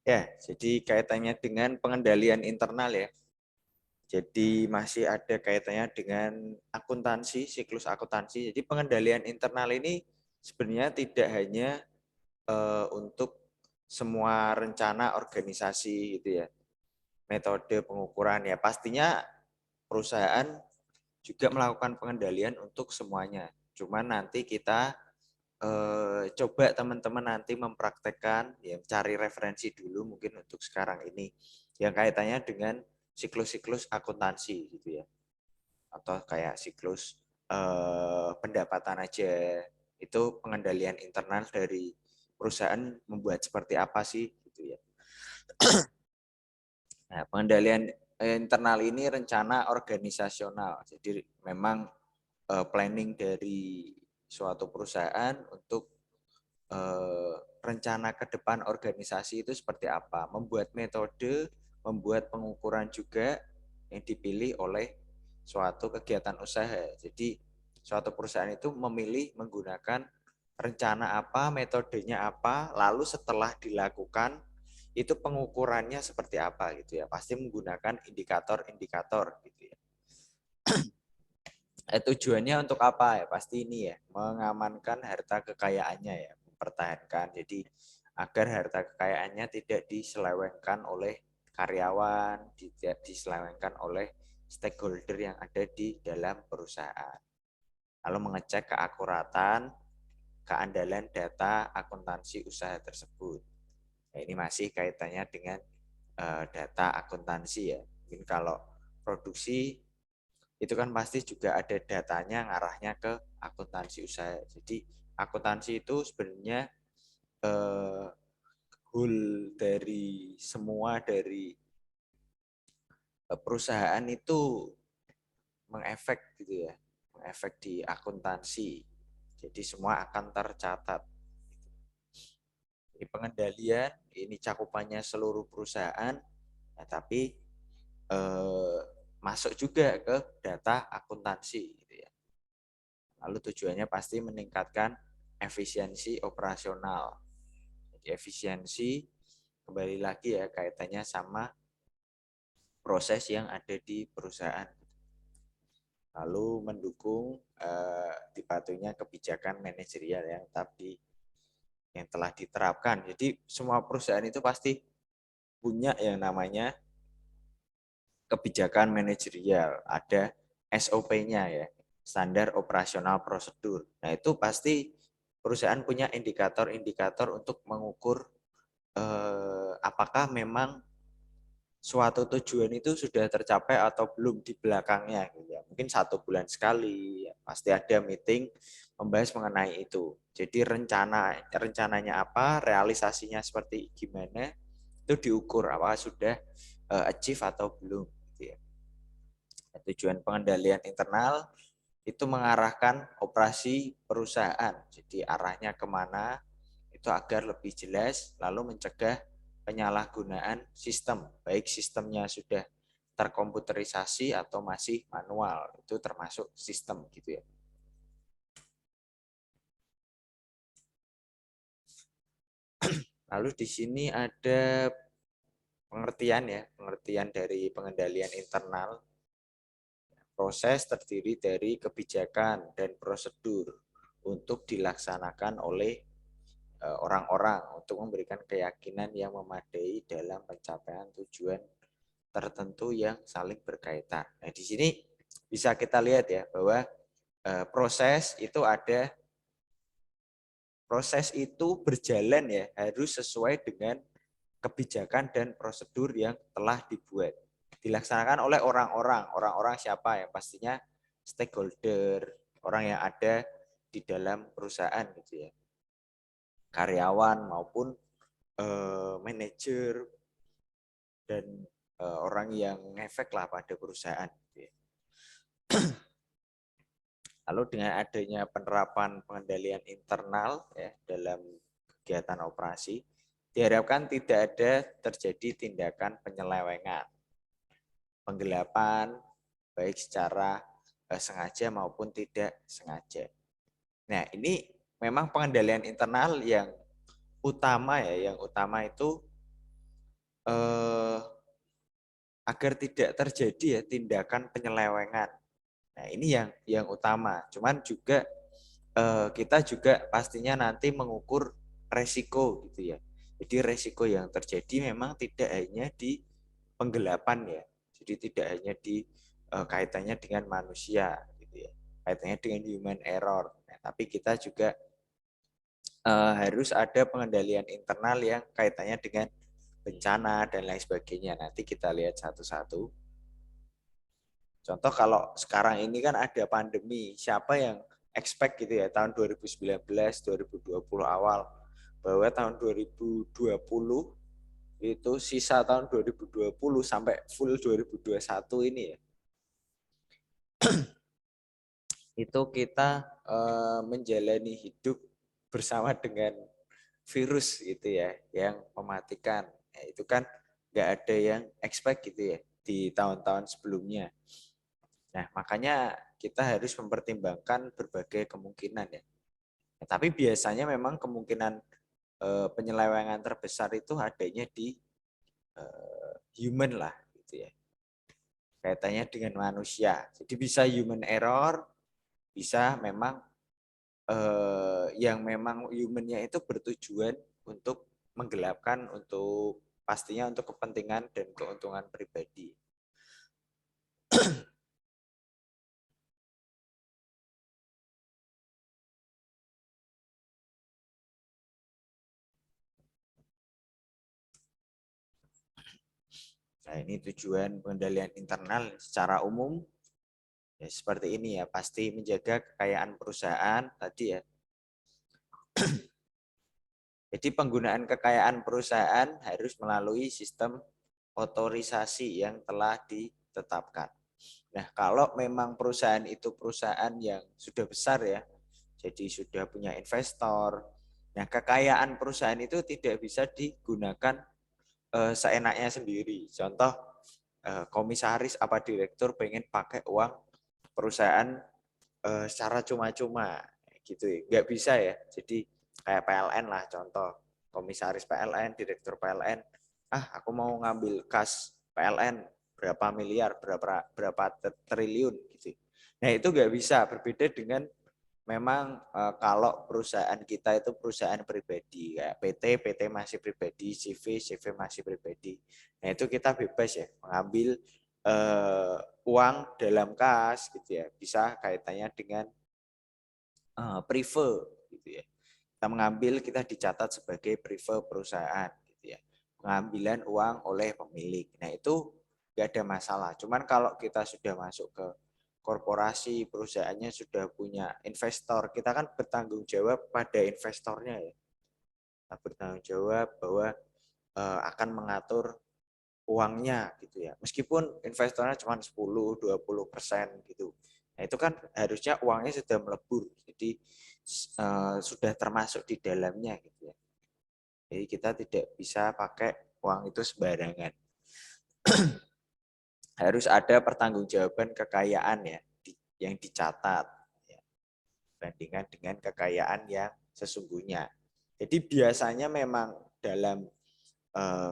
Ya, jadi kaitannya dengan pengendalian internal ya. Jadi masih ada kaitannya dengan akuntansi, siklus akuntansi. Jadi pengendalian internal ini sebenarnya tidak hanya untuk semua rencana organisasi gitu ya. Metode pengukuran ya pastinya perusahaan juga melakukan pengendalian untuk semuanya. Cuman nanti kita coba teman-teman nanti mempraktekkan, ya cari referensi dulu mungkin untuk sekarang ini yang kaitannya dengan siklus-siklus akuntansi gitu ya, atau kayak siklus pendapatan aja, itu pengendalian internal dari perusahaan membuat seperti apa sih gitu ya. Nah, pengendalian internal ini rencana organisasional, jadi memang planning dari suatu perusahaan untuk rencana ke depan organisasi itu seperti apa, membuat metode, membuat pengukuran juga yang dipilih oleh suatu kegiatan usaha. Jadi suatu perusahaan itu memilih menggunakan rencana apa, metodenya apa, lalu setelah dilakukan itu pengukurannya seperti apa gitu ya. Pasti menggunakan indikator-indikator gitu ya. Tujuannya untuk apa ya? Pasti ini ya, mengamankan harta kekayaannya ya, mempertahankan. Jadi agar harta kekayaannya tidak diselewengkan oleh karyawan, tidak diselewengkan oleh stakeholder yang ada di dalam perusahaan. Lalu mengecek keakuratan, keandalan data akuntansi usaha tersebut. Nah, ini masih kaitannya dengan data akuntansi ya. Mungkin kalau produksi itu kan pasti juga ada datanya ngarahnya ke akuntansi usaha. Jadi akuntansi itu sebenarnya eh, goal dari semua dari perusahaan itu mengefek gitu ya, mengefek di akuntansi. Jadi semua akan tercatat. Jadi pengendalian ini cakupannya seluruh perusahaan, ya, tapi eh, masuk juga ke data akuntansi gitu ya. Lalu tujuannya pasti meningkatkan efisiensi operasional. Jadi efisiensi kembali lagi ya kaitannya sama proses yang ada di perusahaan. Lalu mendukung dipatuhinya kebijakan manajerial yang telah diterapkan. Jadi semua perusahaan itu pasti punya yang namanya kebijakan manajerial, ada SOP-nya ya, standar operasional prosedur. Nah, itu pasti perusahaan punya indikator-indikator untuk mengukur apakah memang suatu tujuan itu sudah tercapai atau belum di belakangnya. Gitu ya. Mungkin 1 bulan sekali, ya, pasti ada meeting membahas mengenai itu. Jadi rencananya apa, realisasinya seperti gimana, itu diukur apakah sudah achieve atau belum. Gitu ya. Tujuan pengendalian internal itu mengarahkan operasi perusahaan. Jadi arahnya kemana itu agar lebih jelas, lalu mencegah penyalahgunaan sistem, baik sistemnya sudah terkomputerisasi atau masih manual, itu termasuk sistem gitu ya. Lalu di sini ada pengertian ya, pengertian dari pengendalian internal. Proses terdiri dari kebijakan dan prosedur untuk dilaksanakan oleh orang-orang untuk memberikan keyakinan yang memadai dalam pencapaian tujuan tertentu yang saling berkaitan. Nah, di sini bisa kita lihat ya bahwa proses itu berjalan ya harus sesuai dengan kebijakan dan prosedur yang telah dibuat. Dilaksanakan oleh orang-orang siapa ya? Pastinya stakeholder, orang yang ada di dalam perusahaan gitu ya. Karyawan maupun manajer dan orang yang ngefek lah pada perusahaan gitu ya. Lalu dengan adanya penerapan pengendalian internal ya dalam kegiatan operasi, diharapkan tidak ada terjadi tindakan penyelewengan, penggelapan, baik secara sengaja maupun tidak sengaja. Nah, ini memang pengendalian internal yang utama ya, yang utama itu eh, agar tidak terjadi ya tindakan penyelewengan. Nah, ini yang utama. Cuman juga kita juga pastinya nanti mengukur resiko gitu ya. Jadi resiko yang terjadi memang tidak hanya di penggelapan ya. Jadi tidak hanya di kaitannya dengan manusia gitu ya. Kaitannya dengan human error. Nah, tapi kita juga harus ada pengendalian internal yang kaitannya dengan bencana dan lain sebagainya. Nanti kita lihat satu-satu. Contoh kalau sekarang ini kan ada pandemi, siapa yang expect gitu ya tahun 2019, 2020 awal bahwa tahun 2020 itu sisa tahun 2020 sampai full 2021 ini ya itu kita menjalani hidup bersama dengan virus gitu ya yang mematikan. Ya, itu kan nggak ada yang expect gitu ya di tahun-tahun sebelumnya. Nah, makanya kita harus mempertimbangkan berbagai kemungkinan ya. Ya, tapi biasanya memang kemungkinan penyelewengan terbesar itu adanya di human lah gitu ya. Kaitannya dengan manusia. Jadi bisa human error, bisa memang yang memang humannya itu bertujuan untuk menggelapkan untuk pastinya untuk kepentingan dan keuntungan pribadi. Nah, ini tujuan pengendalian internal secara umum ya seperti ini ya, pasti menjaga kekayaan perusahaan tadi ya. Jadi penggunaan kekayaan perusahaan harus melalui sistem otorisasi yang telah ditetapkan. Nah, kalau memang perusahaan itu perusahaan yang sudah besar ya, jadi sudah punya investor. Nah, kekayaan perusahaan itu tidak bisa digunakan seenaknya sendiri. Contoh, komisaris apa direktur pengen pakai uang perusahaan secara cuma-cuma gitu ya. Nggak bisa ya. Jadi kayak PLN lah contoh. Komisaris PLN, direktur PLN, aku mau ngambil kas PLN berapa miliar, berapa triliun gitu. Nah, itu nggak bisa, berbeda dengan memang kalau perusahaan kita itu perusahaan pribadi kayak PT masih pribadi, CV masih pribadi. Nah, itu kita bebas ya mengambil uang dalam kas gitu ya. Bisa kaitannya dengan prive gitu ya. Kita mengambil, kita dicatat sebagai prive perusahaan gitu ya. Pengambilan uang oleh pemilik. Nah, itu nggak ada masalah. Cuman kalau kita sudah masuk ke korporasi, perusahaannya sudah punya investor, kita kan bertanggung jawab pada investornya ya. Kita bertanggung jawab bahwa akan mengatur uangnya gitu ya. Meskipun investornya cuma 10-20% gitu. Nah, itu kan harusnya uangnya sudah melebur. Jadi sudah termasuk di dalamnya gitu ya. Jadi kita tidak bisa pakai uang itu sembarangan. Harus ada pertanggungjawaban kekayaan ya yang dicatat ya, dibandingkan dengan kekayaan yang sesungguhnya. Jadi biasanya memang dalam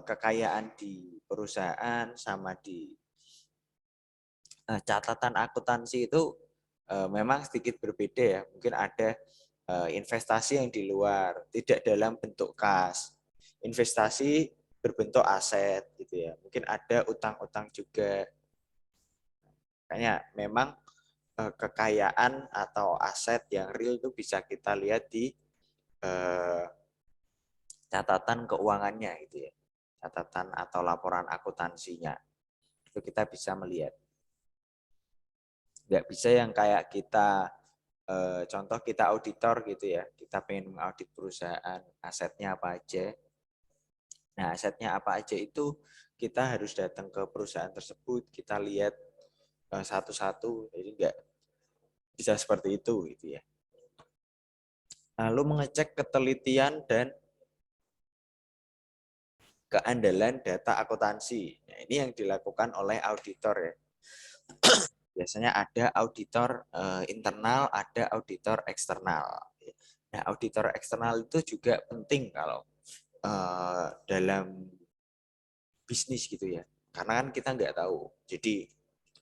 kekayaan di perusahaan sama di catatan akuntansi itu memang sedikit berbeda ya. Mungkin ada investasi yang di luar, tidak dalam bentuk kas. Investasi berbentuk aset gitu ya. Mungkin ada utang-utang juga. Kayaknya memang kekayaan atau aset yang real itu bisa kita lihat di eh, catatan keuangannya gitu ya. Catatan atau laporan akuntansinya. Itu kita bisa melihat. Nggak bisa yang kayak kita contoh kita auditor gitu ya, kita pengen mengaudit perusahaan, asetnya apa aja. Nah, asetnya apa aja itu kita harus datang ke perusahaan tersebut, kita lihat satu-satu, jadi nggak bisa seperti itu gitu ya. Lalu mengecek ketelitian dan keandalan data akuntansi. Nah, ini yang dilakukan oleh auditor ya. Biasanya ada auditor internal, ada auditor eksternal. Nah, auditor eksternal itu juga penting kalau dalam bisnis gitu ya. Karena kan kita nggak tahu. Jadi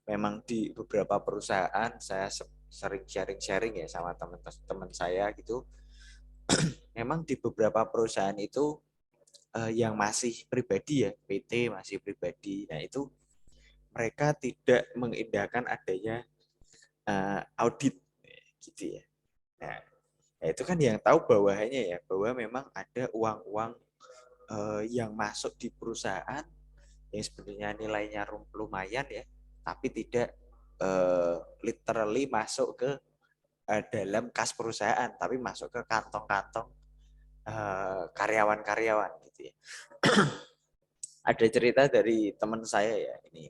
memang di beberapa perusahaan saya sering sharing-sharing ya sama teman-teman saya gitu. Memang di beberapa perusahaan itu yang masih pribadi ya, PT masih pribadi. Nah itu mereka tidak mengindahkan adanya audit gitu ya. Nah, itu kan yang tahu bawahannya ya, bahwa memang ada uang-uang yang masuk di perusahaan yang sebenarnya nilainya lumayan ya, tapi tidak literally masuk ke dalam kas perusahaan, tapi masuk ke kantong-kantong karyawan-karyawan gitu ya. Ada cerita dari teman saya ya ini.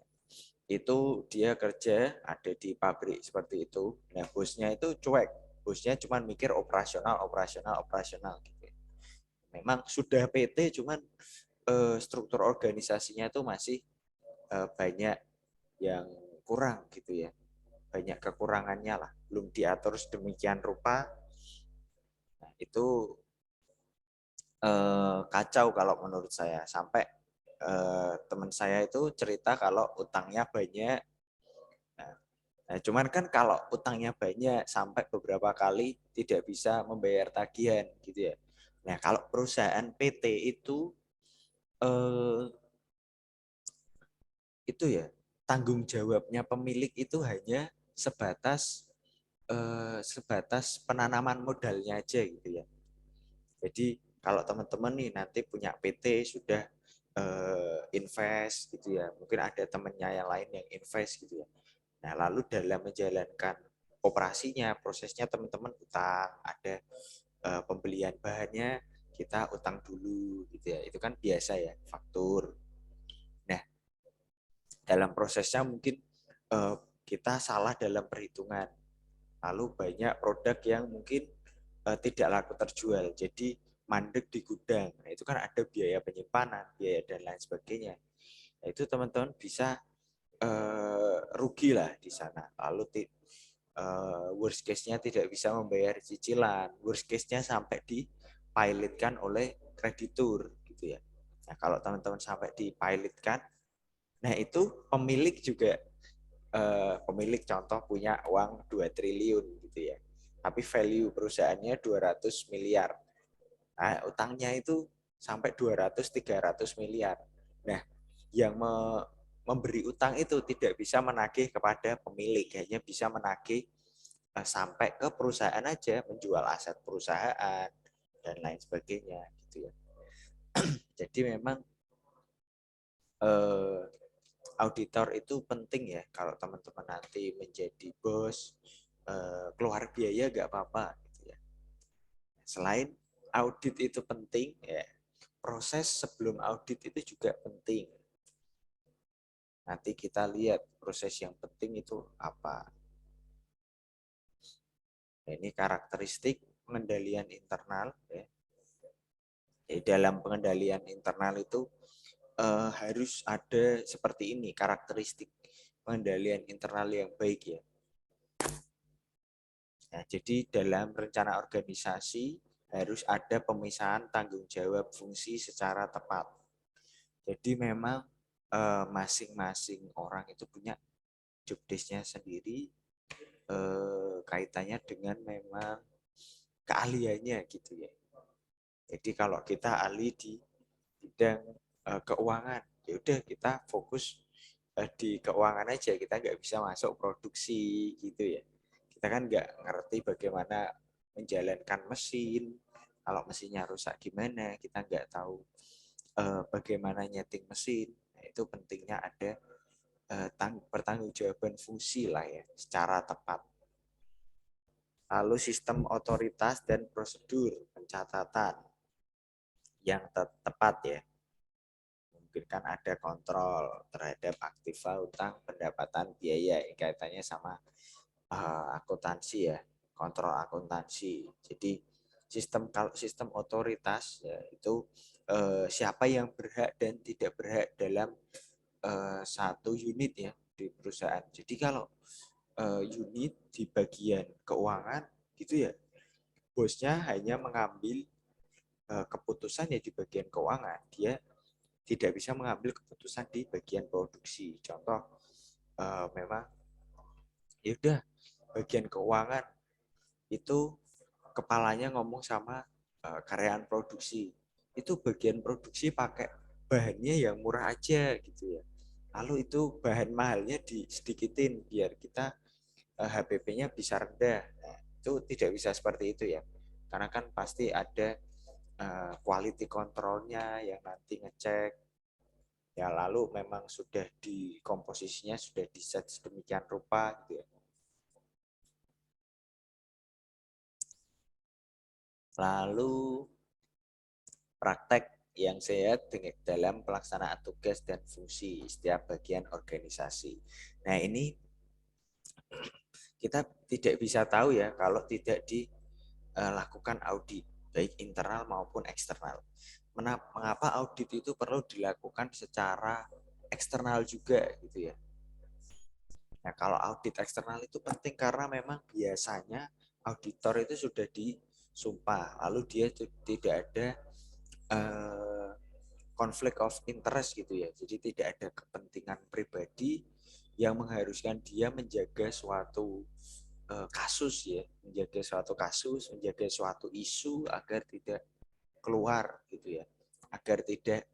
Itu dia kerja ada di pabrik seperti itu. Nah, bosnya itu cuek. Bosnya cuma mikir operasional, operasional, operasional gitu. Memang sudah PT cuman struktur organisasinya itu masih banyak yang kurang gitu ya. Banyak kekurangannya lah. Belum diatur sedemikian rupa. Nah, itu kacau kalau menurut saya. Sampai teman saya itu cerita kalau utangnya banyak. Nah, cuman kan kalau utangnya banyak sampai beberapa kali tidak bisa membayar tagihan gitu ya. Nah, kalau perusahaan PT eh, itu ya tanggung jawabnya pemilik itu hanya sebatas penanaman modalnya aja gitu ya. Jadi kalau teman-teman nih nanti punya PT sudah invest gitu ya, mungkin ada temennya yang lain yang invest gitu ya. Nah, lalu dalam menjalankan operasinya, prosesnya teman-teman utang, ada pembelian bahannya kita utang dulu gitu ya. Itu kan biasa ya, faktur. Nah, dalam prosesnya mungkin eh, kita salah dalam perhitungan. Lalu banyak produk yang mungkin tidak laku terjual, jadi mandek di gudang. Nah, itu kan ada biaya penyimpanan, biaya dan lain sebagainya. Nah, itu teman-teman bisa rugi lah di sana. Lalu worst case-nya tidak bisa membayar cicilan, worst case-nya sampai dipilotkan oleh kreditur gitu ya. Nah, kalau teman-teman sampai dipilotkan, nah itu pemilik juga pemilik contoh punya uang 2 triliun gitu ya. Tapi value perusahaannya 200 miliar. Nah, utangnya itu sampai 200-300 miliar. Nah, yang memberi utang itu tidak bisa menagih kepada pemilik, hanya bisa menagih sampai ke perusahaan aja, menjual aset perusahaan dan lain sebagainya gitu ya. Jadi memang eh, auditor itu penting ya kalau teman-teman nanti menjadi bos, keluar biaya nggak apa-apa gitu ya. Selain audit itu penting ya, proses sebelum audit itu juga penting. Nanti kita lihat proses yang penting itu apa. Nah, ini karakteristik pengendalian internal ya. Jadi dalam pengendalian internal itu harus ada seperti ini karakteristik pengendalian internal yang baik ya. Nah, jadi dalam rencana organisasi harus ada pemisahan tanggung jawab fungsi secara tepat. Jadi memang masing-masing orang itu punya job desk-nya sendiri, kaitannya dengan memang keahliannya gitu ya. Jadi kalau kita ahli di bidang keuangan, ya udah kita fokus di keuangan aja, kita nggak bisa masuk produksi gitu ya. Kita kan nggak ngerti bagaimana menjalankan mesin, kalau mesinnya rusak gimana, kita nggak tahu bagaimana nyeting mesin. Nah, itu pentingnya ada pertanggungjawaban fungsi lah ya, secara tepat. Lalu sistem otoritas dan prosedur pencatatan yang tepat ya. Mungkin kan ada kontrol terhadap aktiva utang, pendapatan, biaya, kaitannya sama akuntansi ya, kontrol akuntansi. Jadi kalau sistem otoritas ya, itu siapa yang berhak dan tidak berhak dalam satu unit ya di perusahaan. Jadi kalau unit di bagian keuangan gitu ya, bosnya hanya mengambil keputusan ya di bagian keuangan. Dia tidak bisa mengambil keputusan di bagian produksi. Contoh memang ya udah bagian keuangan itu kepalanya ngomong sama karyawan produksi. Itu bagian produksi pakai bahannya yang murah aja gitu ya. Lalu itu bahan mahalnya disedikitin biar kita HPP-nya bisa rendah. Nah, itu tidak bisa seperti itu ya. Karena kan pasti ada quality control-nya yang nanti ngecek. Ya lalu memang sudah di komposisinya sudah di set sedemikian rupa gitu ya. Lalu praktek yang sehat dalam pelaksanaan tugas dan fungsi setiap bagian organisasi. Nah ini kita tidak bisa tahu ya kalau tidak dilakukan audit baik internal maupun eksternal. Mengapa audit itu perlu dilakukan secara eksternal juga gitu ya. Nah kalau audit eksternal itu penting karena memang biasanya auditor itu sudah disumpah lalu dia tidak ada konflik of interest gitu ya. Jadi tidak ada kepentingan pribadi yang mengharuskan dia menjaga suatu kasus ya, menjaga suatu kasus, menjaga suatu isu agar tidak keluar gitu ya, agar tidak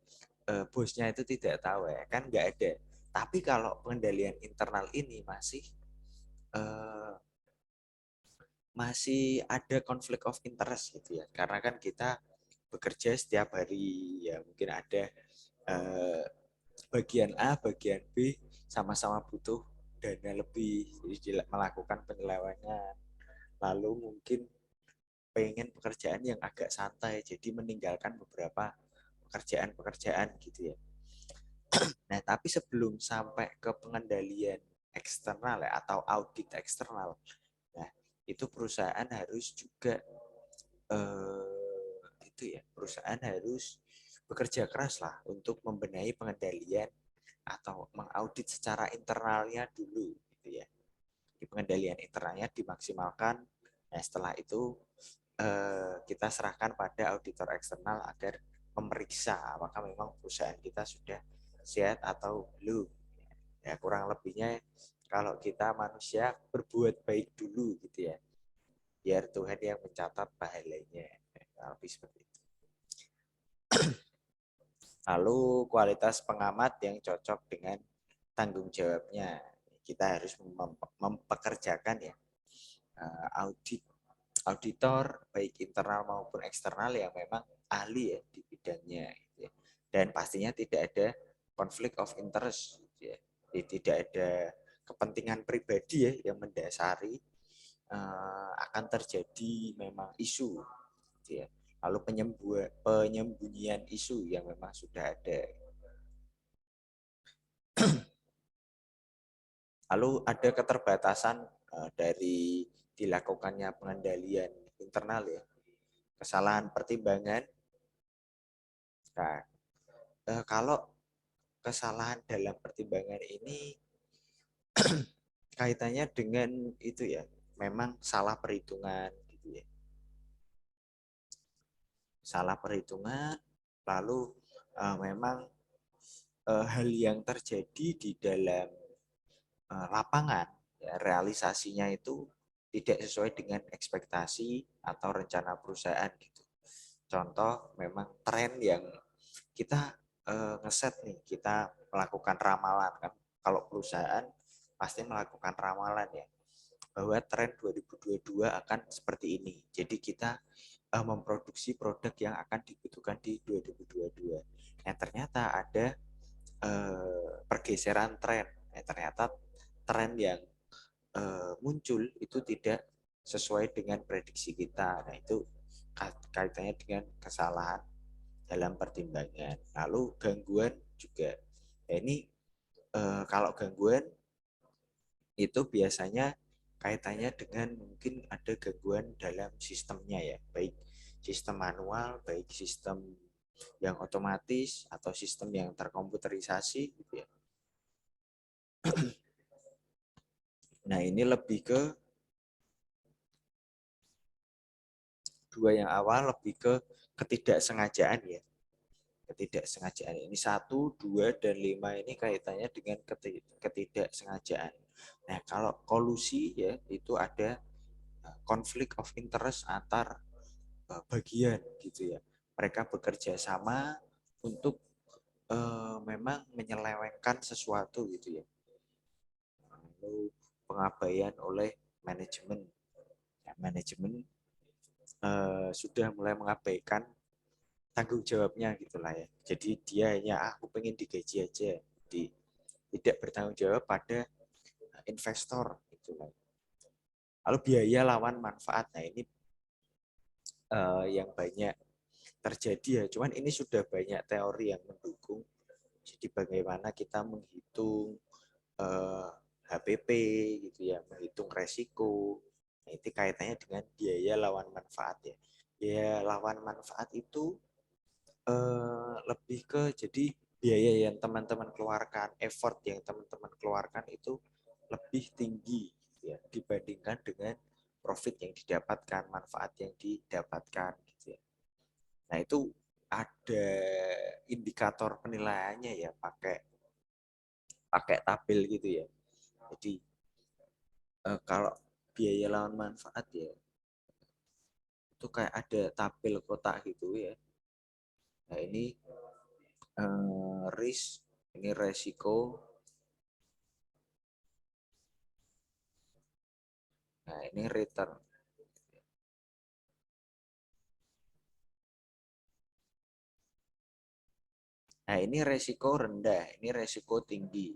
bosnya itu tidak tahu ya, kan nggak ada. Tapi kalau pengendalian internal ini eh, masih ada konflik of interest gitu ya, karena kan kita bekerja setiap hari ya mungkin ada eh, bagian A, bagian B sama-sama butuh dana lebih, jadi melakukan penyelewengan. Lalu mungkin pengen pekerjaan yang agak santai, jadi meninggalkan beberapa pekerjaan-pekerjaan gitu ya. Nah, tapi sebelum sampai ke pengendalian eksternal ya, atau audit eksternal, nah itu perusahaan harus juga perusahaan harus bekerja keras lah untuk membenahi pengendalian atau mengaudit secara internalnya dulu gitu ya. Di pengendalian internalnya dimaksimalkan. Nah, setelah itu kita serahkan pada auditor eksternal agar memeriksa apakah memang perusahaan kita sudah sehat atau belum. Ya, kurang lebihnya kalau kita manusia berbuat baik dulu gitu ya. Biar Tuhan yang mencatat pahalanya. Lebih seperti itu. Lalu kualitas pengamat yang cocok dengan tanggung jawabnya. Kita harus mempekerjakan ya audit auditor baik internal maupun eksternal yang memang ahli ya di bidangnya gitu ya. Dan pastinya tidak ada konflik of interest gitu ya. Jadi tidak ada kepentingan pribadi ya yang mendasari akan terjadi memang isu gitu ya. Lalu penyembunyian isu yang memang sudah ada. Lalu ada keterbatasan dari dilakukannya pengendalian internal ya. Kesalahan pertimbangan. Nah, kalau kesalahan dalam pertimbangan ini kaitannya dengan itu ya, memang salah perhitungan gitu ya. Salah perhitungan, lalu memang hal yang terjadi di dalam lapangan ya, realisasinya itu tidak sesuai dengan ekspektasi atau rencana perusahaan gitu. Contoh memang tren yang kita ngeset nih, kita melakukan ramalan kan. Kalau perusahaan pasti melakukan ramalan ya bahwa tren 2022 akan seperti ini. Jadi kita memproduksi produk yang akan dibutuhkan di 2022. Yang ternyata ada pergeseran tren. Ternyata tren yang muncul itu tidak sesuai dengan prediksi kita. Nah, itu kaitannya dengan kesalahan dalam pertimbangan. Lalu gangguan juga. Ya, ini kalau gangguan itu biasanya kaitannya dengan mungkin ada gangguan dalam sistemnya ya, baik sistem manual, baik sistem yang otomatis atau sistem yang terkomputerisasi gitu ya. Nah, ini lebih ke dua yang awal lebih ke ketidaksengajaan ya. ketidaksengajaan. Ini 1, 2, dan 5 ini kaitannya dengan ketidaksengajaan. Nah, kalau kolusi ya itu ada konflik of interest antar bagian gitu ya. Mereka bekerja sama untuk memang menyelewengkan sesuatu gitu ya. Lalu pengabaian oleh manajemen. Ya, manajemen sudah mulai mengabaikan tanggung jawabnya gitulah ya. Jadi dia hanya aku pengen digaji aja, tidak bertanggung jawab pada investor gitulah. Lalu biaya lawan manfaat. Nah ini yang banyak terjadi ya. Cuman ini sudah banyak teori yang mendukung. Jadi bagaimana kita menghitung HPP gitu ya, menghitung resiko. Nah, itu kaitannya dengan biaya lawan manfaat ya. Biaya lawan manfaat itu lebih ke jadi biaya yang teman-teman keluarkan, effort yang teman-teman keluarkan itu lebih tinggi ya dibandingkan dengan profit yang didapatkan, manfaat yang didapatkan gitu ya. Nah, itu ada indikator penilaiannya ya pakai tabel gitu ya. Jadi kalau biaya lawan manfaat ya itu kayak ada tabel kotak gitu ya. Nah, ini risk, ini resiko. Nah, ini return. Nah, ini resiko rendah, ini resiko tinggi.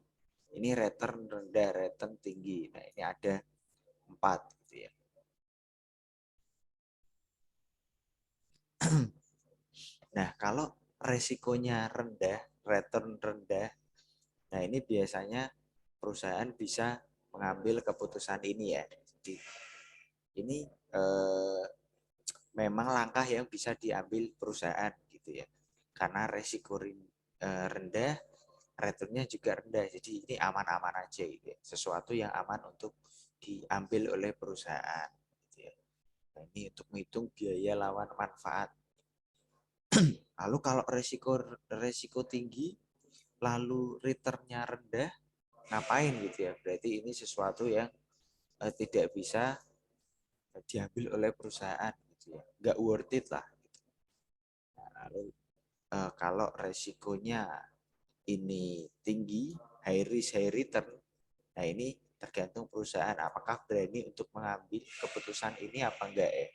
Ini return rendah, return tinggi. Nah, ini ada 4 gitu ya. Nah, kalau resikonya rendah, return rendah, nah ini biasanya perusahaan bisa mengambil keputusan ini ya. Jadi ini memang langkah yang bisa diambil perusahaan gitu ya. Karena resiko rendah, returnnya juga rendah. Jadi ini aman-aman aja gitu ya. Sesuatu yang aman untuk diambil oleh perusahaan gitu ya. Nah, ini untuk menghitung biaya lawan manfaat. Lalu kalau resiko tinggi lalu returnnya rendah, ngapain gitu ya? Berarti ini sesuatu yang tidak bisa diambil oleh perusahaan gitu ya. Nggak worth it lah. Gitu. Nah, lalu kalau resikonya ini tinggi, high risk, high return, nah ini tergantung perusahaan apakah berani untuk mengambil keputusan ini apa enggak ya.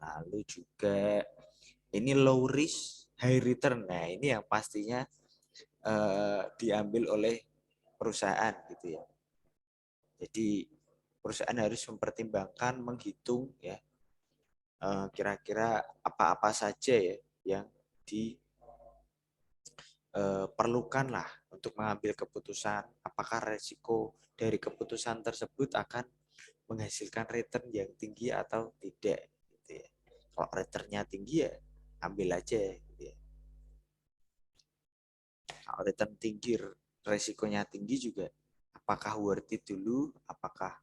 Lalu juga ini low risk, high return. Nah ini yang pastinya diambil oleh perusahaan gitu ya. Jadi perusahaan harus mempertimbangkan, menghitung ya kira-kira apa-apa saja ya yang diperlukan lah untuk mengambil keputusan. Apakah resiko dari keputusan tersebut akan menghasilkan return yang tinggi atau tidak gitu ya. Kalau returnnya tinggi ya ambil aja gitu ya. Kalau return tinggi, resikonya tinggi juga apakah worth it dulu, apakah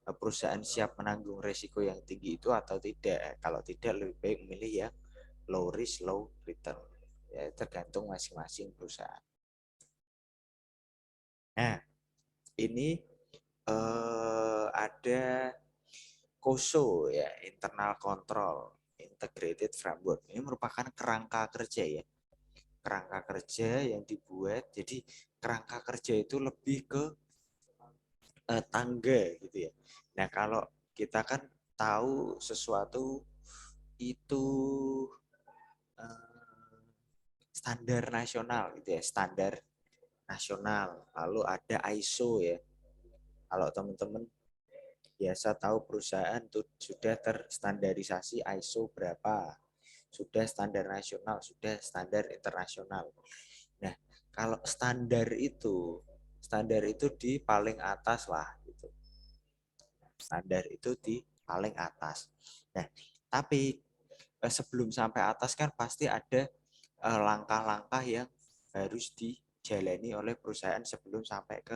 perusahaan siap menanggung resiko yang tinggi itu atau tidak. Kalau tidak lebih baik memilih yang low risk, low return. Ya, tergantung masing-masing perusahaan. Nah, ini ada COSO ya, internal control integrated framework. Ini merupakan kerangka kerja ya. Kerangka kerja yang dibuat. Jadi kerangka kerja itu lebih ke tangga gitu ya. Nah, kalau kita kan tahu sesuatu itu eh, standar nasional gitu ya, standar nasional. Lalu ada ISO ya. Kalau teman-teman biasa tahu perusahaan tuh sudah terstandarisasi ISO berapa, sudah standar nasional, sudah standar internasional. Nah, kalau standar itu di paling atas lah gitu. Standar itu di paling atas. Nah, tapi sebelum sampai atas kan pasti ada langkah-langkah yang harus dijalani oleh perusahaan sebelum sampai ke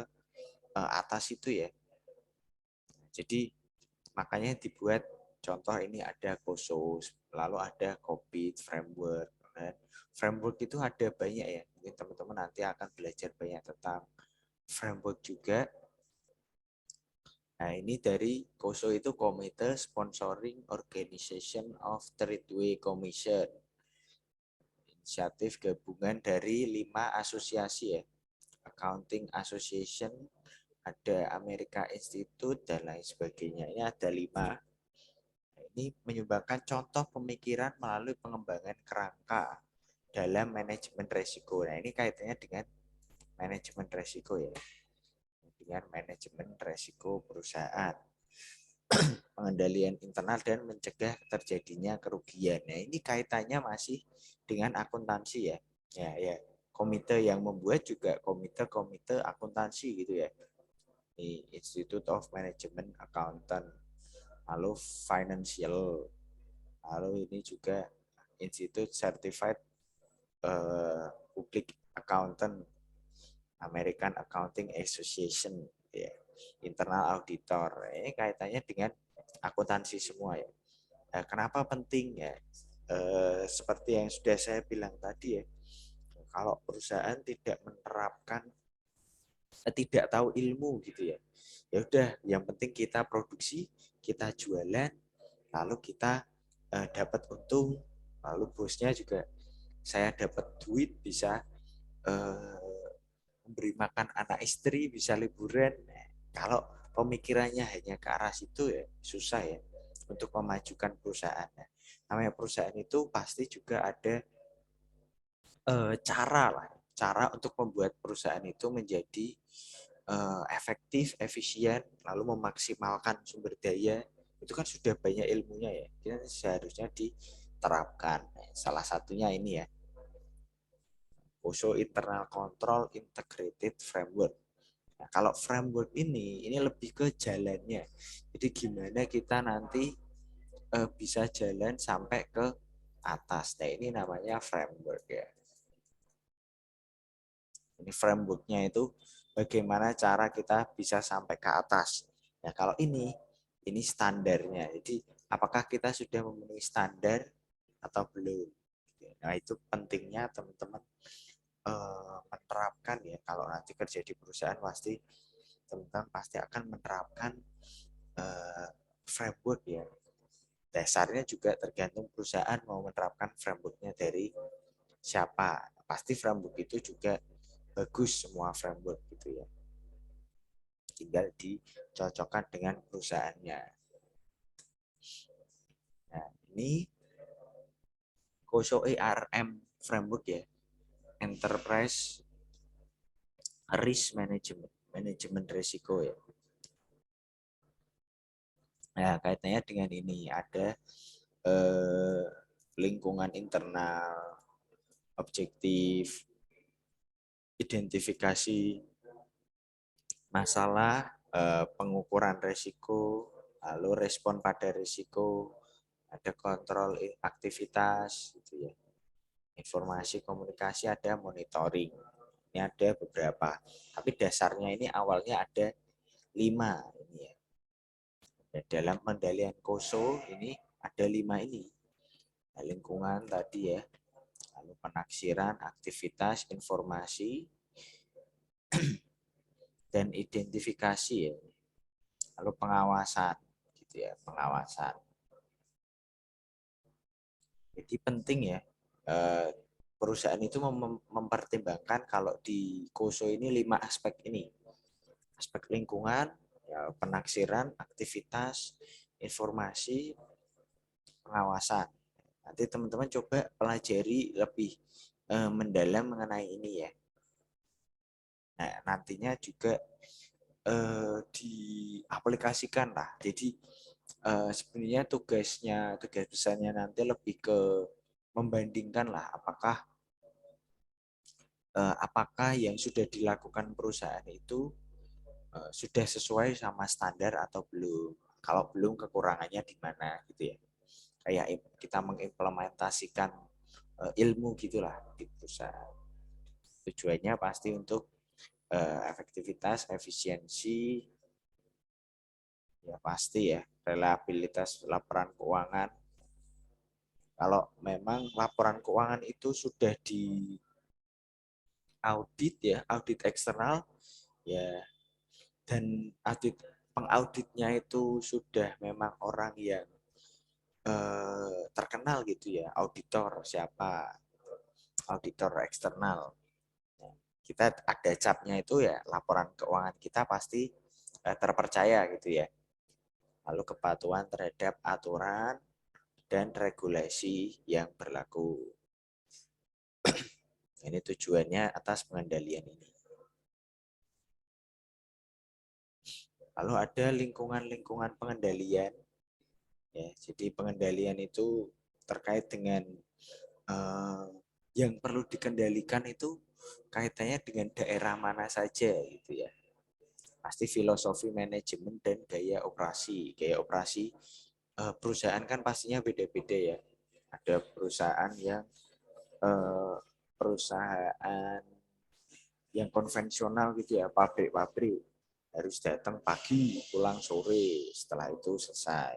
atas itu ya. Jadi makanya dibuat contoh ini ada COSO lalu ada COBIT framework. Nah, framework itu ada banyak ya. Mungkin teman-teman nanti akan belajar banyak tentang framework juga. Nah, ini dari COSO itu Committee Sponsoring Organization of Tradeway Commission. Inisiatif gabungan dari 5 asosiasi ya. Accounting Association, ada America Institute, dan lain sebagainya. Ini ada 5. Ini menyumbangkan contoh pemikiran melalui pengembangan kerangka dalam manajemen resiko. Nah, ini kaitannya dengan manajemen resiko ya. Dengan manajemen resiko perusahaan. Pengendalian internal dan mencegah terjadinya kerugian. Nah, ini kaitannya masih dengan akuntansi ya. Ya. Komite yang membuat juga komite akuntansi gitu ya. Di Institute of Management Accountant. Lalu Financial. Lalu ini juga Institute Certified Public Accountant, American Accounting Association, ya. Internal Auditor. Ini kaitannya dengan akuntansi semua ya. Nah, kenapa penting ya? Seperti yang sudah saya bilang tadi ya, kalau perusahaan tidak menerapkan, tidak tahu ilmu gitu ya, ya udah, yang penting kita produksi, kita jualan, lalu kita dapat untung, lalu bosnya juga saya dapat duit, bisa memberi makan anak istri, bisa liburan. Nah, kalau pemikirannya hanya ke arah situ ya susah ya untuk memajukan perusahaan. Nah, namanya perusahaan itu pasti juga ada cara untuk membuat perusahaan itu menjadi efektif, efisien, lalu memaksimalkan sumber daya. Itu kan sudah banyak ilmunya ya. Ini seharusnya diterapkan. Nah, salah satunya ini ya, COSO Internal Control Integrated Framework. Nah, kalau framework ini lebih ke jalannya. Jadi gimana kita nanti bisa jalan sampai ke atas. Nah, ini namanya framework ya. Ini frameworknya itu bagaimana cara kita bisa sampai ke atas. Nah, kalau ini standarnya. Jadi apakah kita sudah memenuhi standar atau belum? Nah, itu pentingnya teman-teman menerapkan ya. Kalau nanti kerja di perusahaan pasti teman-teman pasti akan menerapkan framework ya. Dasarnya juga tergantung perusahaan mau menerapkan frameworknya dari siapa. Pasti framework itu juga bagus, semua framework gitu ya. Tinggal dicocokkan dengan perusahaannya. Nah, ini COSO ERM framework ya. Enterprise Risk Management, manajemen risiko ya. Nah, kaitannya dengan ini ada lingkungan internal, objektif, identifikasi masalah, pengukuran risiko, lalu respon pada risiko, ada kontrol aktivitas, gitu ya. Informasi komunikasi, ada monitoring. Ini ada beberapa. Tapi dasarnya ini awalnya ada 5 ini ya. Dalam pengendalian COSO ini ada 5 ini. Nah, lingkungan tadi ya, lalu penaksiran, aktivitas, informasi, dan identifikasi ya. Lalu pengawasan, gitu ya, pengawasan. Jadi penting ya, perusahaan itu mempertimbangkan kalau di COSO ini 5 aspek ini. Aspek lingkungan, ya, penaksiran, aktivitas, informasi, pengawasan. Nanti teman-teman coba pelajari lebih mendalam mengenai ini ya. Nah, nantinya juga diaplikasikan lah. Jadi sebenarnya tugas besarnya nanti lebih ke membandingkan lah apakah yang sudah dilakukan perusahaan itu sudah sesuai sama standar atau belum. Kalau belum, kekurangannya di mana gitu ya. Kayak kita mengimplementasikan ilmu gitulah di perusahaan. Tujuannya pasti untuk efektivitas, efisiensi, ya pasti ya, reliabilitas laporan keuangan, Kalau memang laporan keuangan itu sudah di audit ya, audit eksternal ya, dan audit pengauditnya itu sudah memang orang yang terkenal gitu ya, auditor siapa, auditor eksternal. Kita ada capnya itu ya, laporan keuangan kita pasti terpercaya gitu ya. Lalu kepatuhan terhadap aturan dan regulasi yang berlaku. Ini tujuannya atas pengendalian ini. Lalu ada lingkungan-lingkungan pengendalian. Ya, jadi pengendalian itu terkait dengan uh, yang perlu dikendalikan itu kaitannya dengan daerah mana saja gitu ya. Pasti filosofi manajemen dan gaya operasi. Gaya operasi perusahaan kan pastinya beda-beda ya. Ada perusahaan yang perusahaan yang konvensional gitu ya, pabrik-pabrik harus datang pagi, pulang sore, setelah itu selesai.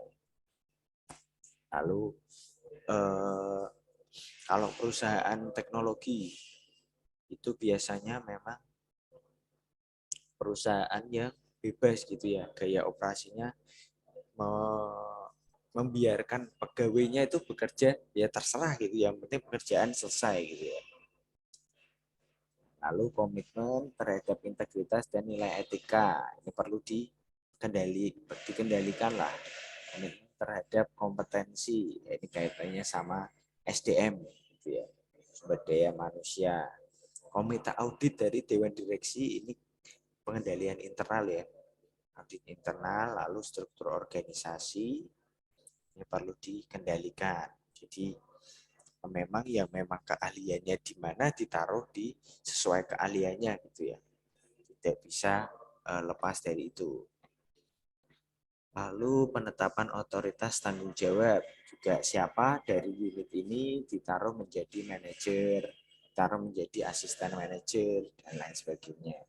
Lalu kalau perusahaan teknologi itu biasanya memang perusahaan yang bebas gitu ya, gaya operasinya membiarkan pegawainya itu bekerja ya terserah gitu, yang penting pekerjaan selesai gitu ya. Lalu komitmen terhadap integritas dan nilai etika ini perlu dikendalikan lah. Komitmen terhadap kompetensi ini kaitannya sama SDM gitu ya, sumber daya manusia. Komite audit dari Dewan Direksi ini pengendalian internal ya, audit internal. Lalu struktur organisasi ini perlu dikendalikan. Jadi memang keahliannya di mana ditaruh di sesuai keahliannya gitu ya, tidak bisa lepas dari itu. Lalu penetapan otoritas tanggung jawab juga, siapa dari unit ini ditaruh menjadi manajer, ditaruh menjadi asisten manajer dan lain sebagainya.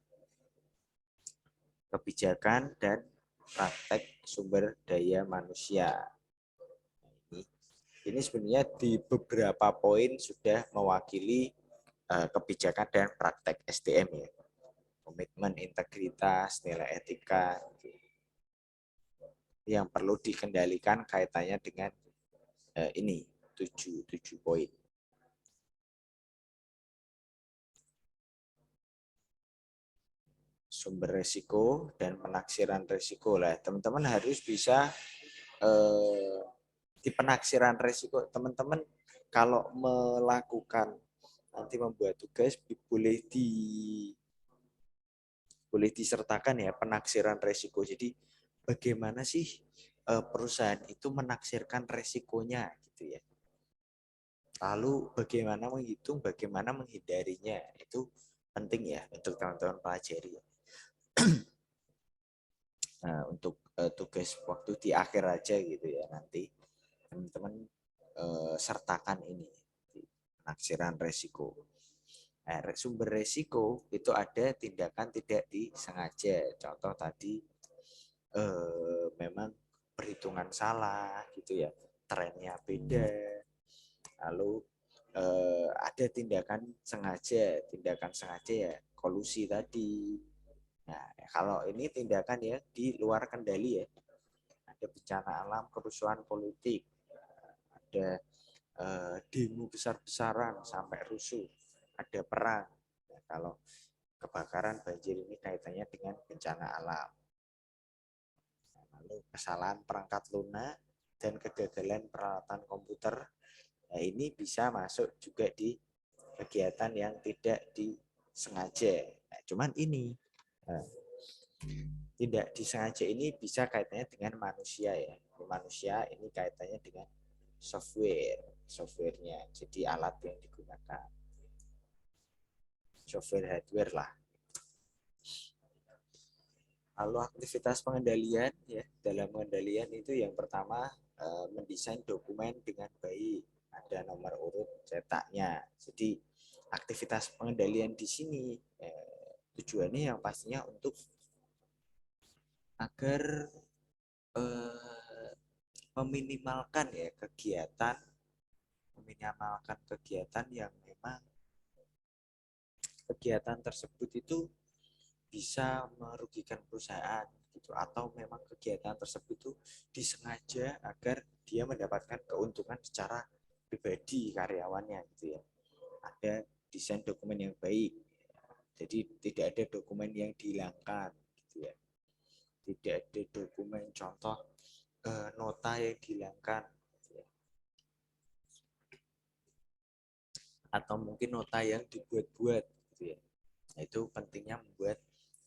Kebijakan dan praktek sumber daya manusia. Ini sebenarnya di beberapa poin sudah mewakili kebijakan dan praktek SDM ya. Komitmen, integritas, nilai etika yang perlu dikendalikan kaitannya dengan ini 7 poin. Sumber resiko dan penaksiran resiko lah. Teman-teman harus bisa di penaksiran resiko. Teman-teman kalau melakukan nanti membuat tugas boleh disertakan ya penaksiran resiko. Jadi bagaimana sih perusahaan itu menaksirkan resikonya gitu ya. Lalu bagaimana menghitung, bagaimana menghindarinya, itu penting ya untuk teman-teman pelajari. Nah, untuk tugas waktu di akhir aja gitu ya, nanti teman-teman sertakan ini penaksiran resiko. Nah, sumber resiko itu ada tindakan tidak disengaja. Contoh tadi memang perhitungan salah gitu ya, trennya beda. Lalu ada tindakan sengaja ya, kolusi tadi. Nah, kalau ini tindakan ya di luar kendali ya, ada bencana alam, kerusuhan politik, ada demo besar-besaran sampai rusuh, ada perang. Nah, kalau kebakaran, banjir ini kaitannya dengan bencana alam. Nah, lalu kesalahan perangkat lunak dan kegagalan peralatan komputer, nah ini bisa masuk juga di kegiatan yang tidak disengaja. Nah, cuman ini tidak disengaja ini bisa kaitannya dengan manusia ya. Manusia ini kaitannya dengan softwarenya, jadi alat yang digunakan, software hardware lah. Lalu aktivitas pengendalian ya, dalam pengendalian itu yang pertama mendesain dokumen dengan baik, ada nomor urut cetaknya. Jadi aktivitas pengendalian di sini tujuannya yang pastinya untuk agar meminimalkan ya kegiatan meminimalkan kegiatan yang memang kegiatan tersebut itu bisa merugikan perusahaan gitu, atau memang kegiatan tersebut itu disengaja agar dia mendapatkan keuntungan secara pribadi karyawannya gitu ya. Ada desain dokumen yang baik, jadi tidak ada dokumen yang dihilangkan gitu ya. Tidak ada dokumen contoh nota yang dihilangkan gitu ya. Atau mungkin nota yang dibuat-buat gitu ya. Nah, itu pentingnya membuat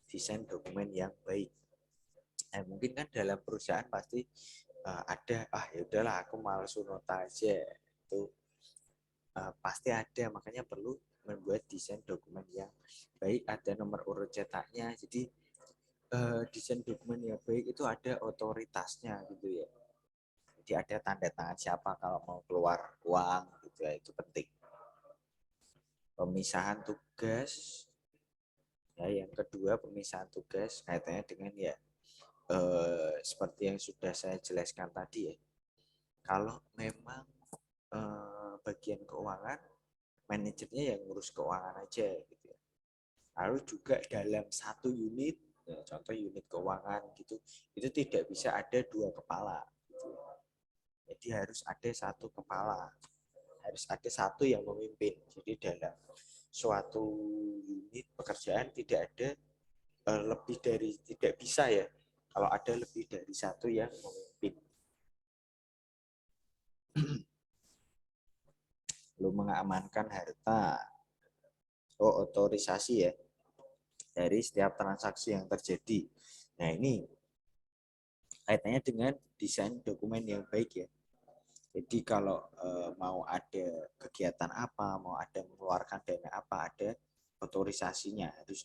desain dokumen yang baik. Nah, mungkin kan dalam perusahaan pasti ada, ya udahlah aku males nota aja, itu pasti ada, makanya perlu membuat desain dokumen yang baik, ada nomor urut cetaknya, jadi desain dokumen yang baik itu ada otoritasnya gitu ya, jadi ada tanda tangan siapa kalau mau keluar uang gitu ya, itu penting. Pemisahan tugas ya, yang kedua pemisahan tugas kaitannya dengan ya seperti yang sudah saya jelaskan tadi ya, kalau memang bagian keuangan, manajernya yang ngurus keuangan aja gitu ya. Lalu juga dalam satu unit, ya, contoh unit keuangan gitu, itu tidak bisa ada dua kepala gitu. Jadi harus ada satu kepala, harus ada satu yang memimpin. Jadi dalam suatu unit pekerjaan tidak ada lebih dari, tidak bisa ya kalau ada lebih dari satu yang memimpin. Lalu mengamankan harta, otorisasi ya dari setiap transaksi yang terjadi. Nah, ini kaitannya dengan desain dokumen yang baik ya. Jadi kalau mau ada kegiatan apa, mau ada mengeluarkan dana apa, ada otorisasinya, harus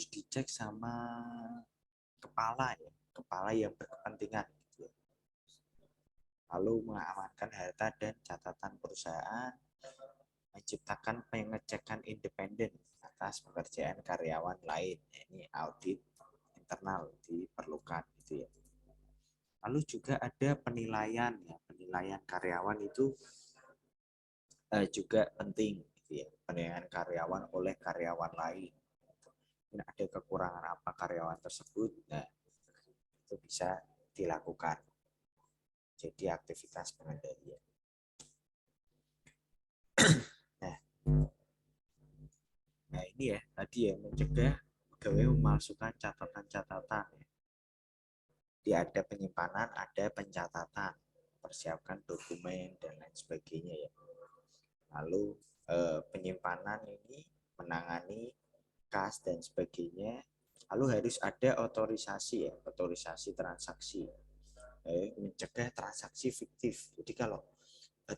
dicek sama kepala ya, kepala yang berkepentingan gitu ya. Lalu mengamankan harta dan catatan perusahaan, menciptakan pengecekan independen atas pekerjaan karyawan lain. Ini audit internal diperlukan gitu ya. Lalu juga ada penilaian ya, penilaian karyawan itu juga penting gitu ya. Penilaian karyawan oleh karyawan lain. Ini ada kekurangan apa karyawan tersebut, nah itu bisa dilakukan. Jadi aktivitas pengendalian. Nah, nah ini ya tadi ya, mencegah pegawai memalsukan catatan-catatan ya. Jadi ada penyimpanan, ada pencatatan, persiapkan dokumen dan lain sebagainya ya. Lalu penyimpanan ini menangani kas dan sebagainya. Lalu harus ada otorisasi ya, otorisasi transaksi. Mencegah transaksi fiktif. Jadi kalau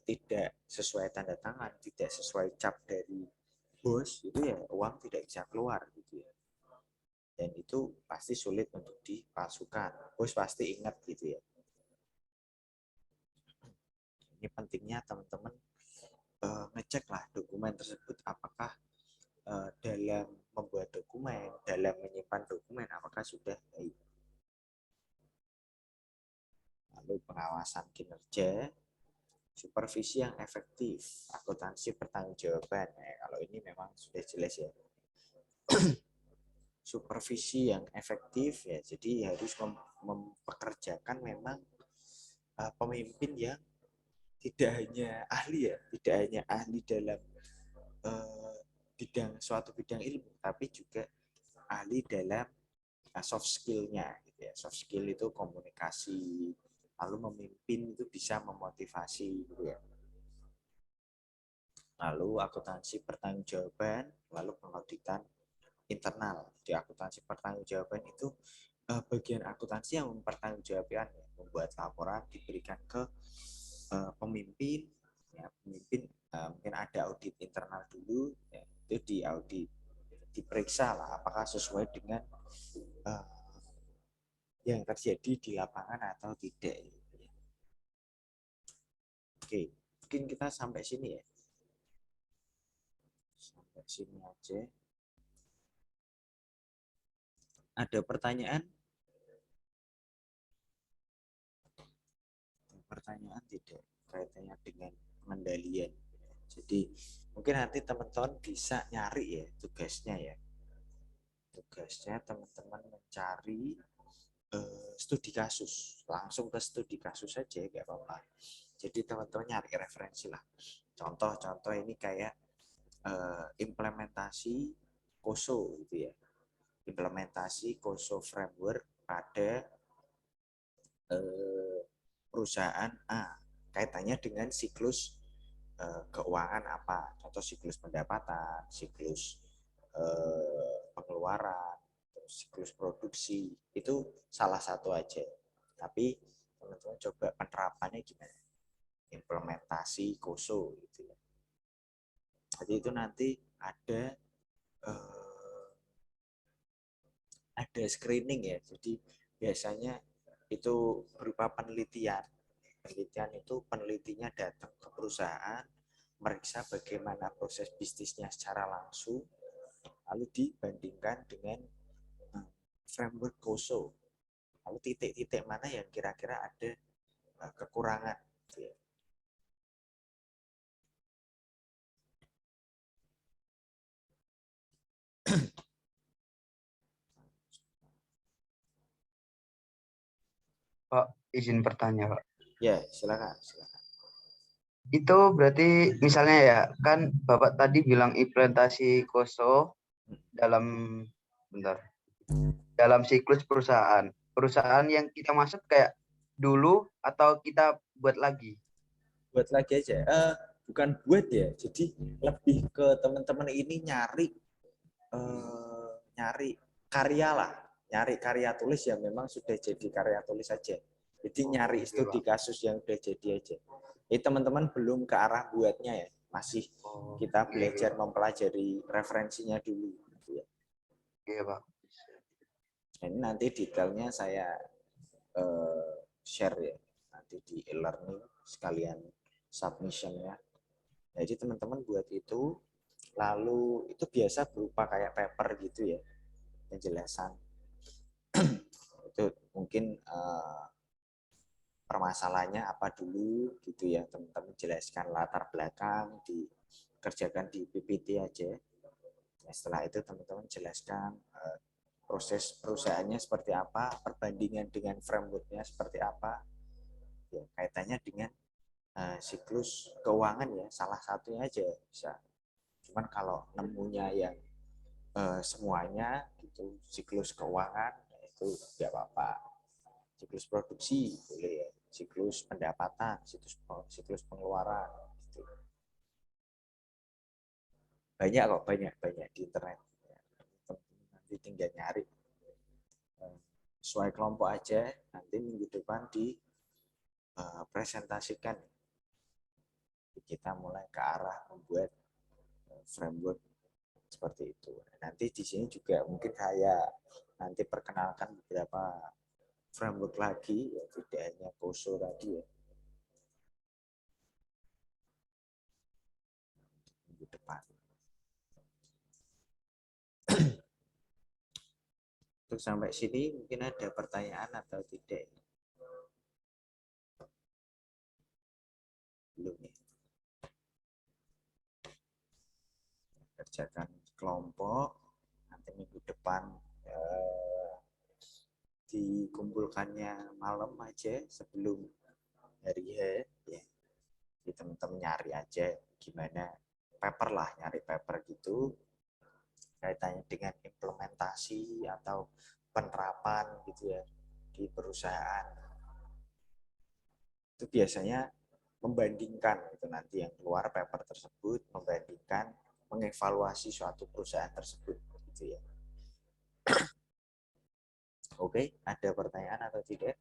tidak sesuai tanda tangan, tidak sesuai cap dari bos, itu ya uang tidak bisa keluar gitu ya. Dan itu pasti sulit untuk dipalsukan. Bos pasti ingat gitu ya. Ini pentingnya teman-teman ngeceklah dokumen tersebut apakah dalam membuat dokumen, dalam menyimpan dokumen apakah sudah baik. Lalu pengawasan kinerja, supervisi yang efektif, akuntansi pertanggungjawaban. Kalau ini memang sudah jelas ya. Supervisi yang efektif ya, jadi harus mempekerjakan memang pemimpin yang tidak hanya ahli ya, tidak hanya ahli dalam suatu bidang ilmu, tapi juga ahli dalam soft skill-nya gitu ya. Soft skill itu komunikasi, lalu memimpin itu bisa memotivasi gitu ya. Lalu akuntansi pertanggungjawaban, lalu pengauditan internal. Di akuntansi pertanggungjawaban itu bagian akuntansi yang mempertanggungjawabkan ya, membuat laporan diberikan ke pemimpin ya, pemimpin mungkin ada audit internal dulu ya, itu diaudit, diperiksa lah apakah sesuai dengan yang terjadi di lapangan atau tidak. Oke, mungkin kita sampai sini ya. Sampai sini aja. Ada pertanyaan? pertanyaan tidak kaitannya dengan pengendalian. Jadi mungkin nanti teman-teman bisa nyari ya tugasnya ya. Tugasnya teman-teman mencari studi kasus, langsung ke studi kasus saja nggak apa-apa. Jadi teman-teman nyari referensi lah. Contoh-contoh ini kayak implementasi COSO gitu ya. Implementasi COSO framework pada perusahaan A, kaitannya dengan siklus keuangan apa, contoh siklus pendapatan, siklus pengeluaran, siklus produksi, itu salah satu aja. Tapi teman-teman coba penerapannya gimana, implementasi COSO gitu ya. Jadi itu nanti ada screening ya. Jadi biasanya itu berupa penelitian. Penelitian itu penelitinya datang ke perusahaan, meriksa bagaimana proses bisnisnya secara langsung, lalu dibandingkan dengan framework COSO. Lalu titik-titik mana yang kira-kira ada kekurangan. Pak, izin bertanya, Pak. Ya, silakan. Itu berarti misalnya ya, kan Bapak tadi bilang implementasi COSO dalam dalam siklus perusahaan. Perusahaan yang kita masuk kayak dulu atau kita buat lagi? Buat lagi aja. Bukan buat ya. Jadi lebih ke teman-teman ini nyari karya lah, nyari karya tulis yang memang sudah jadi karya tulis saja. Jadi nyari studi kasus yang udah jadi aja. Jadi teman-teman belum ke arah buatnya ya, masih kita belajar mempelajari referensinya dulu. Gitu ya. Iya Pak. Ini nanti detailnya saya share ya, nanti di e-learning sekalian submission ya. Jadi teman-teman buat itu, lalu itu biasa berupa kayak paper gitu ya, penjelasan. Itu mungkin permasalahannya apa dulu gitu ya, teman-teman jelaskan latar belakang, dikerjakan di PPT aja. Nah, setelah itu teman-teman jelaskan proses perusahaannya seperti apa, perbandingan dengan frameworknya seperti apa, ya, kaitannya dengan siklus keuangan ya, salah satunya aja bisa. Cuman kalau nemunya yang semuanya gitu, siklus keuangan, itu tidak apa-apa. Siklus produksi boleh ya, siklus pendapatan, siklus pengeluaran. Gitu. Banyak kok, banyak di internet. Nanti tinggal nyari. Sesuai kelompok aja, nanti minggu depan dipresentasikan. Kita mulai ke arah membuat framework seperti itu. Nanti di sini juga mungkin saya nanti perkenalkan beberapa framework lagi, ya tidak hanya COSO tadi ya. Minggu depan. Untuk sampai sini mungkin ada pertanyaan atau tidak? Belum ya. Kerjakan kelompok, nanti minggu depan dikumpulkannya malam aja sebelum hari H ya. Jadi teman-teman nyari aja gimana paper lah, nyari paper gitu kaitannya dengan implementasi atau penerapan gitu ya di perusahaan. Itu biasanya membandingkan itu nanti yang keluar paper tersebut, membandingkan, mengevaluasi suatu perusahaan tersebut gitu ya. Oke, ada pertanyaan atau tidak?